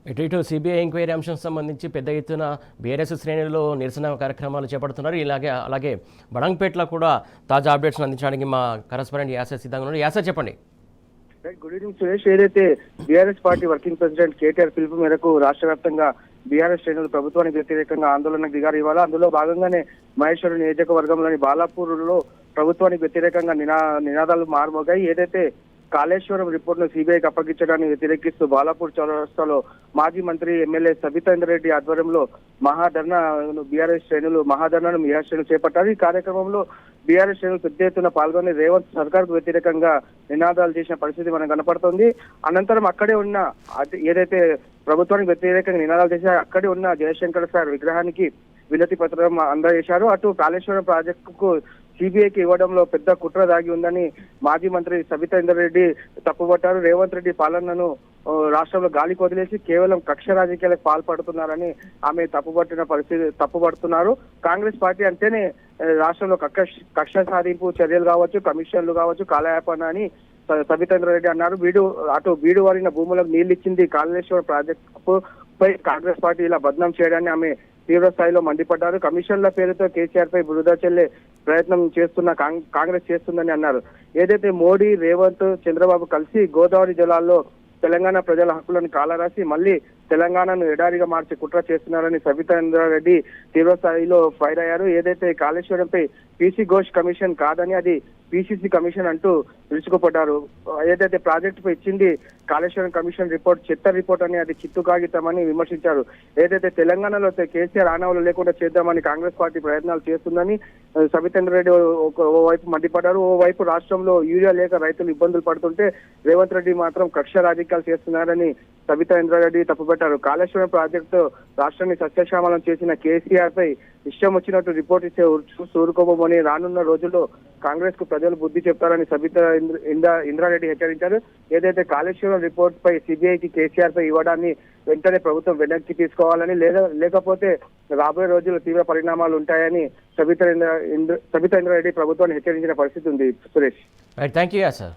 ఇటు CBI enquiry అంశం సంబంధించి పెద్ద ఎత్తున బీఆర్ఎస్ శ్రేణుల్లో నిరసన కార్యక్రమాలు చేపడుతున్నారు. అలాగే బడంగ్పేటలో కూడా తాజా అప్డేట్స్ అందించడానికి మా కరెస్పాండెంట్ యాస సిద్ధంగా ఉన్నారు. యాస చెప్పండి. Good evening Suresh. ఏదైతే BRS party working president KTR పిలుపు మేరకు రాష్ట్ర వ్యాప్తంగా బీఆర్ఎస్ శ్రేణులు ప్రభుత్వానికి వ్యతిరేకంగా ఆందోళనకు దిగారు. ఇవాళ అందులో భాగంగానే మహేశ్వరం నియోజకవర్గంలోని బాలాపూర్లో ప్రభుత్వానికి వ్యతిరేకంగా నినాదాలు మారుమోగాయి. ఏదైతే కాళేశ్వరం రిపోర్ట్ ను సిబిఐకి అప్పగించడాన్ని వ్యతిరేకిస్తూ బాలాపూర్ చౌరస్తాలో మాజీ మంత్రి ఎమ్మెల్యే సబితా రెడ్డి ఆధ్వర్యంలో మహాధర్నాను బీఆర్ఎస్ శ్రేణులు చేపట్టారు. ఈ కార్యక్రమంలో బీఆర్ఎస్ శ్రేణులు పెద్ద ఎత్తున పాల్గొని రేవంత్ సర్కార్ కు వ్యతిరేకంగా నినాదాలు చేసిన పరిస్థితి మనకు కనపడుతోంది. అనంతరం అక్కడే ఉన్న ఏదైతే ప్రభుత్వానికి వ్యతిరేకంగా నినాదాలు చేశారో అక్కడే ఉన్న జయశంకర్ సార్ విగ్రహానికి వినతి పత్రం అందజేశారు. అటు కాళేశ్వరం ప్రాజెక్టుకు సిబిఐకి ఇవ్వడంలో పెద్ద కుట్ర దాగి ఉందని మాజీ మంత్రి సబితా రెడ్డి తప్పుపట్టారు. రేవంత్ రెడ్డి పాలనను రాష్ట్రంలో గాలికి వదిలేసి కేవలం కక్ష రాజకీయాలకు పాల్పడుతున్నారని ఆమె తప్పుపడుతున్నారు. కాంగ్రెస్ పార్టీ అంటేనే రాష్ట్రంలో కక్ష సాధింపు చర్యలు కావచ్చు, కమిషన్లు కావచ్చు, కాలయాపన అని సబితా రెడ్డి అన్నారు. బీడు వారిన భూములకు నీళ్లు ఇచ్చింది కాళేశ్వరం ప్రాజెక్టు పై కాంగ్రెస్ పార్టీ ఇలా బద్నాం చేయడాన్ని ఆమె తీవ్ర స్థాయిలో మండిపడ్డారు. కమిషన్ల పేరుతో కేసీఆర్ పై బురద చెల్లే ప్రయత్నం కాంగ్రెస్ చేస్తుందని అన్నారు. ఏదైతే మోడీ, రేవంత్, చంద్రబాబు కలిసి గోదావరి జలాల్లో తెలంగాణ ప్రజల హక్కులను కాలరాసి మళ్ళీ తెలంగాణను ఎడారిగా మార్చి కుట్ర చేస్తున్నారని సబితా రెడ్డి తీవ్ర స్థాయిలో ఫైర్ అయ్యారు. ఏదైతే కాళేశ్వరంపై పీసీ ఘోష్ కమిషన్ కాదని అది పిసిసి కమిషన్ అంటూ విరుచుకుపడ్డారు. ఏదైతే ప్రాజెక్టుపై ఇచ్చింది కాళేశ్వరం కమిషన్ రిపోర్ట్ చెత్త రిపోర్ట్ అని అది చిత్తు కాగితమని విమర్శించారు. ఏదైతే తెలంగాణలో కేసీఆర్ ఆనవాలు లేకుండా చేద్దామని కాంగ్రెస్ పార్టీ ప్రయత్నాలు చేస్తుందని సబితా రెడ్డి ఓవైపు మండిపడ్డారు. ఓవైపు రాష్ట్రంలో యూరియా లేక రైతులు ఇబ్బందులు పడుతుంటే రేవంత్ రెడ్డి మాత్రం కక్ష రాజకీయాలు చేస్తున్నారని సబితా రెడ్డి తప్పుపెట్టారు. కాళేశ్వరం ప్రాజెక్టు రాష్ట్రాన్ని సస్యశ్యామలం చేసిన కేసీఆర్ పై ఇష్టం వచ్చినట్టు రిపోర్ట్ ఇచ్చే ఊరుకోబోమని రానున్న రోజుల్లో కాంగ్రెస్ కు ప్రజలు బుద్ధి చెప్తారని సబితా ఇంద్రారెడ్డి హెచ్చరించారు. ఏదైతే కాళేశ్వరం రిపోర్ట్ పై సిబిఐకి కేసీఆర్ పై ఇవ్వడాన్ని వెంటనే ప్రభుత్వం వెనక్కి తీసుకోవాలని లేకపోతే రాబోయే రోజుల్లో తీవ్ర పరిణామాలు ఉంటాయని సబితా ఇంద్రారెడ్డి ప్రభుత్వాన్ని హెచ్చరించిన పరిస్థితి ఉంది. Suresh, thank you sir.